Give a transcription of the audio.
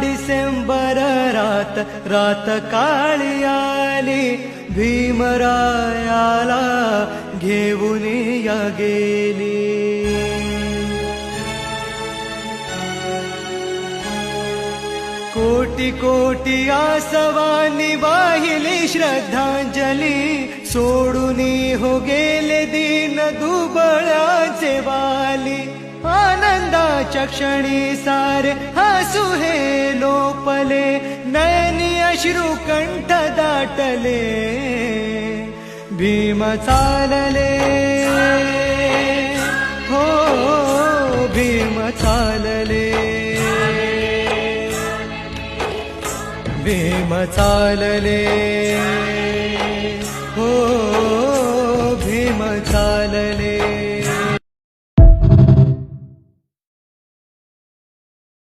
डिसेंबर रात रात काळी आली, भीमरायाला घेऊन या गेली. कोटी कोटी आसवानी वाहिली श्रद्धांजली, सोडून हो गेले दीन दुबळाचे वाली. आनंदाच्या क्षणी सारे हसू हे लोपले, नयनी अश्रू कंठ दाटले. भीम चालले, हो भीम चालले, भीम चालले, हो